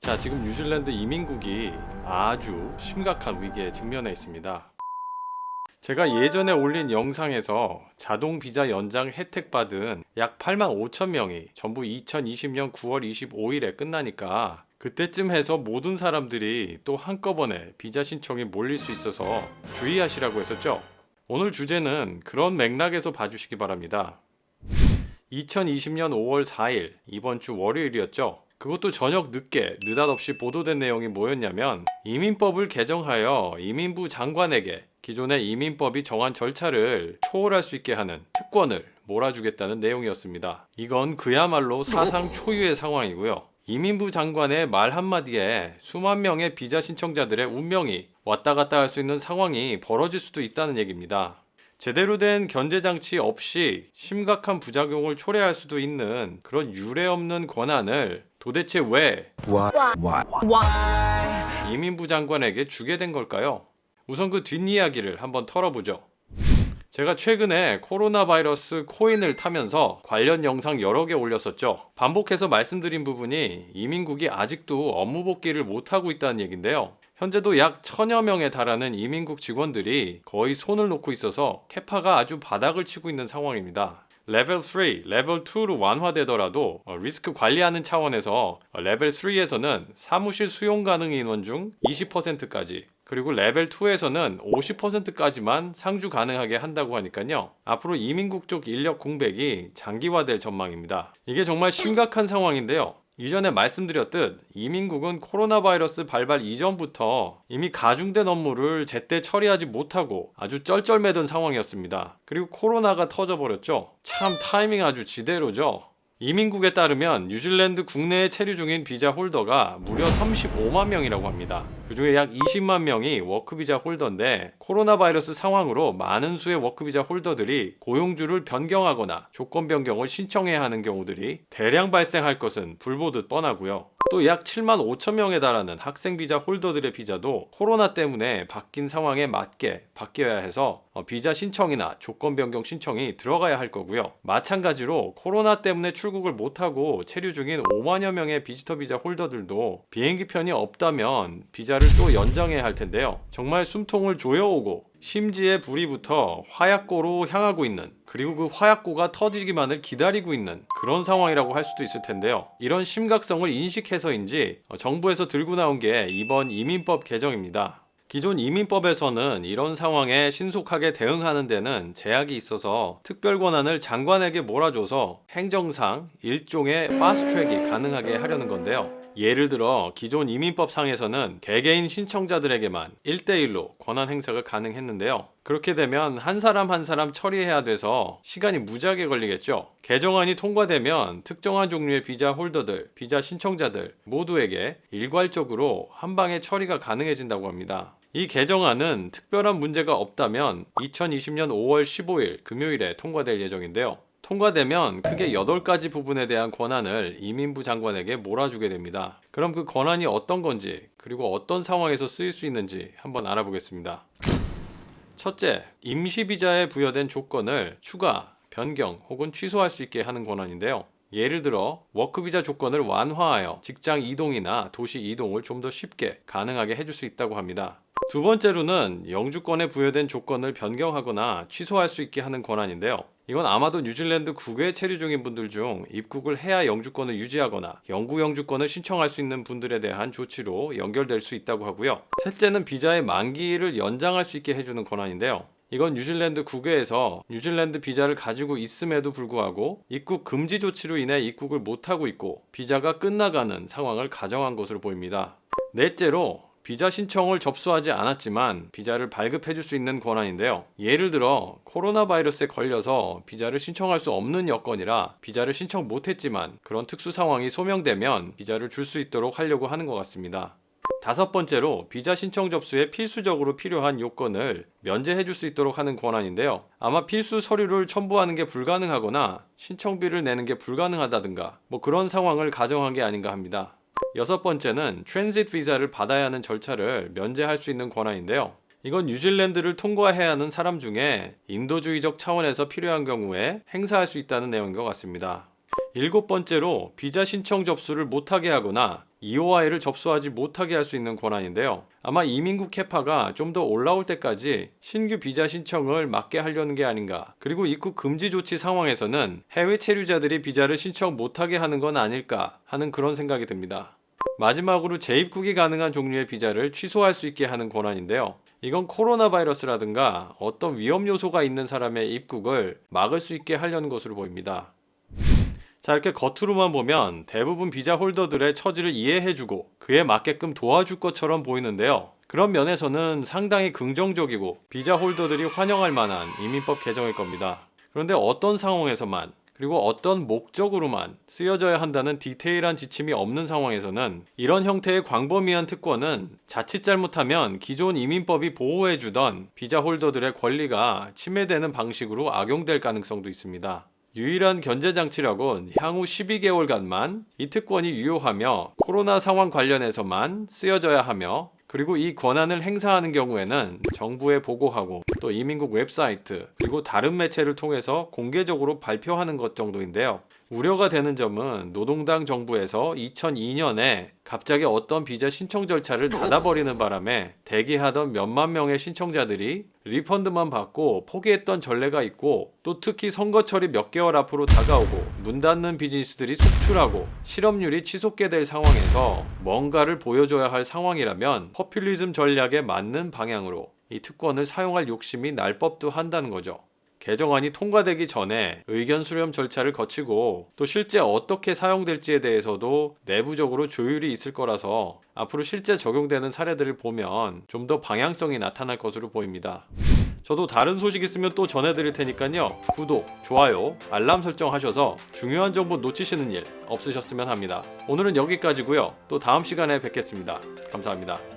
자, 지금 뉴질랜드 이민국이 아주 심각한 위기에 직면해 있습니다. 제가 예전에 올린 영상에서 자동 비자 연장 혜택 받은 약 85,000명이 전부 2020년 9월 25일에 끝나니까 그때쯤 해서 모든 사람들이 또 한꺼번에 비자 신청이 몰릴 수 있어서 주의하시라고 했었죠. 오늘 주제는 그런 맥락에서 봐주시기 바랍니다. 2020년 5월 4일 이번 주 월요일이었죠. 그것도 저녁 늦게 느닷없이 보도된 내용이 뭐였냐면 이민법을 개정하여 이민부 장관에게 기존의 이민법이 정한 절차를 초월할 수 있게 하는 특권을 몰아주겠다는 내용이었습니다. 이건 그야말로 사상 초유의 상황이고요. 이민부 장관의 말 한마디에 수만 명의 비자 신청자들의 운명이 왔다 갔다 할 수 있는 상황이 벌어질 수도 있다는 얘기입니다. 제대로 된 견제장치 없이 심각한 부작용을 초래할 수도 있는 그런 유례없는 권한을 도대체 왜 이민부 장관에게 주게 된 걸까요? 우선 그 뒷이야기를 한번 털어보죠. 제가 최근에 코로나 바이러스 코인을 타면서 관련 영상 여러 개 올렸었죠. 반복해서 말씀드린 부분이 이민국이 아직도 업무 복귀를 못하고 있다는 얘기인데요. 현재도 약 1000여 명에 달하는 이민국 직원들이 거의 손을 놓고 있어서 캐파가 아주 바닥을 치고 있는 상황입니다. 레벨 3, 레벨 2로 완화되더라도 리스크 관리하는 차원에서 레벨 3에서는 사무실 수용 가능 인원 중 20%까지 그리고 레벨 2에서는 50%까지만 상주 가능하게 한다고 하니까요. 앞으로 이민국 쪽 인력 공백이 장기화될 전망입니다. 이게 정말 심각한 상황인데요. 이전에 말씀드렸듯 이민국은 코로나 바이러스 발발 이전부터 이미 가중된 업무를 제때 처리하지 못하고 아주 쩔쩔매던 상황이었습니다. 그리고 코로나가 터져버렸죠. 참 타이밍 아주 지대로죠. 이민국에 따르면 뉴질랜드 국내에 체류 중인 비자 홀더가 무려 35만 명이라고 합니다. 그 중에 약 20만 명이 워크비자 홀더인데 코로나 바이러스 상황으로 많은 수의 워크비자 홀더들이 고용주를 변경하거나 조건 변경을 신청해야 하는 경우들이 대량 발생할 것은 불보듯 뻔하고요. 또 약 7만 5천 명에 달하는 학생 비자 홀더들의 비자도 코로나 때문에 바뀐 상황에 맞게 바뀌어야 해서 비자 신청이나 조건 변경 신청이 들어가야 할 거고요. 마찬가지로 코로나 때문에 출국을 못하고 체류 중인 5만여 명의 비지터 비자 홀더들도 비행기 편이 없다면 비자를 또 연장해야 할 텐데요. 정말 숨통을 조여오고 심지에 불이 붙어 화약고로 향하고 있는 그리고 그 화약고가 터지기만을 기다리고 있는 그런 상황이라고 할 수도 있을 텐데요. 이런 심각성을 인식해서인지 정부에서 들고 나온 게 이번 이민법 개정입니다. 기존 이민법에서는 이런 상황에 신속하게 대응하는 데는 제약이 있어서 특별 권한을 장관에게 몰아줘서 행정상 일종의 패스트트랙이 가능하게 하려는 건데요. 예를 들어 기존 이민법상에서는 개개인 신청자들에게만 1대1로 권한 행사가 가능했는데요. 그렇게 되면 한 사람 한 사람 처리해야 돼서 시간이 무지하게 걸리겠죠. 개정안이 통과되면 특정한 종류의 비자 홀더들, 비자 신청자들 모두에게 일괄적으로 한 방에 처리가 가능해진다고 합니다. 이 개정안은 특별한 문제가 없다면 2020년 5월 15일 금요일에 통과될 예정인데요. 통과되면 크게 8가지 부분에 대한 권한을 이민부 장관에게 몰아주게 됩니다. 그럼 그 권한이 어떤 건지 그리고 어떤 상황에서 쓰일 수 있는지 한번 알아보겠습니다. 첫째, 임시비자에 부여된 조건을 추가, 변경 혹은 취소할 수 있게 하는 권한인데요. 예를 들어 워크비자 조건을 완화하여 직장 이동이나 도시 이동을 좀 더 쉽게 가능하게 해줄 수 있다고 합니다. 두 번째로는 영주권에 부여된 조건을 변경하거나 취소할 수 있게 하는 권한인데요. 이건 아마도 뉴질랜드 국외에 체류 중인 분들 중 입국을 해야 영주권을 유지하거나 영구 영주권을 신청할 수 있는 분들에 대한 조치로 연결될 수 있다고 하고요. 셋째는 비자의 만기를 연장할 수 있게 해주는 권한인데요. 이건 뉴질랜드 국외에서 뉴질랜드 비자를 가지고 있음에도 불구하고 입국 금지 조치로 인해 입국을 못하고 있고 비자가 끝나가는 상황을 가정한 것으로 보입니다. 넷째로 비자 신청을 접수하지 않았지만 비자를 발급해 줄 수 있는 권한인데요. 예를 들어 코로나 바이러스에 걸려서 비자를 신청할 수 없는 여건이라 비자를 신청 못했지만 그런 특수 상황이 소명되면 비자를 줄 수 있도록 하려고 하는 것 같습니다. 다섯 번째로 비자 신청 접수에 필수적으로 필요한 요건을 면제해 줄 수 있도록 하는 권한인데요. 아마 필수 서류를 첨부하는 게 불가능하거나 신청비를 내는 게 불가능하다든가 그런 상황을 가정한 게 아닌가 합니다. 여섯 번째는 트랜짓 비자를 받아야 하는 절차를 면제할 수 있는 권한인데요. 이건 뉴질랜드를 통과해야 하는 사람 중에 인도주의적 차원에서 필요한 경우에 행사할 수 있다는 내용인 것 같습니다. 7번째로 비자 신청 접수를 못하게 하거나 EOI를 접수하지 못하게 할 수 있는 권한인데요. 아마 이민국 캐파가 좀 더 올라올 때까지 신규 비자 신청을 막게 하려는 게 아닌가. 그리고 입국 금지 조치 상황에서는 해외 체류자들이 비자를 신청 못하게 하는 건 아닐까 하는 그런 생각이 듭니다. 마지막으로 재입국이 가능한 종류의 비자를 취소할 수 있게 하는 권한인데요. 이건 코로나 바이러스라든가 어떤 위험 요소가 있는 사람의 입국을 막을 수 있게 하려는 것으로 보입니다. 자, 이렇게 겉으로만 보면 대부분 비자 홀더들의 처지를 이해해주고 그에 맞게끔 도와줄 것처럼 보이는데요. 그런 면에서는 상당히 긍정적이고 비자 홀더들이 환영할 만한 이민법 개정일 겁니다. 그런데 어떤 상황에서만 그리고 어떤 목적으로만 쓰여져야 한다는 디테일한 지침이 없는 상황에서는 이런 형태의 광범위한 특권은 자칫 잘못하면 기존 이민법이 보호해주던 비자 홀더들의 권리가 침해되는 방식으로 악용될 가능성도 있습니다. 유일한 견제장치라곤 향후 12개월간만 이 특권이 유효하며 코로나 상황 관련해서만 쓰여져야 하며 그리고 이 권한을 행사하는 경우에는 정부에 보고하고 또 이민국 웹사이트 그리고 다른 매체를 통해서 공개적으로 발표하는 것 정도인데요. 우려가 되는 점은 노동당 정부에서 2002년에 갑자기 어떤 비자 신청 절차를 닫아버리는 바람에 대기하던 몇만 명의 신청자들이 리펀드만 받고 포기했던 전례가 있고 또 특히 선거철이 몇 개월 앞으로 다가오고 문 닫는 비즈니스들이 속출하고 실업률이 치솟게 될 상황에서 뭔가를 보여줘야 할 상황이라면 포퓰리즘 전략에 맞는 방향으로 이 특권을 사용할 욕심이 날 법도 한다는 거죠. 개정안이 통과되기 전에 의견 수렴 절차를 거치고 또 실제 어떻게 사용될지에 대해서도 내부적으로 조율이 있을 거라서 앞으로 실제 적용되는 사례들을 보면 좀 더 방향성이 나타날 것으로 보입니다. 저도 다른 소식 있으면 또 전해드릴 테니까요. 구독, 좋아요, 알람 설정하셔서 중요한 정보 놓치시는 일 없으셨으면 합니다. 오늘은 여기까지고요. 또 다음 시간에 뵙겠습니다. 감사합니다.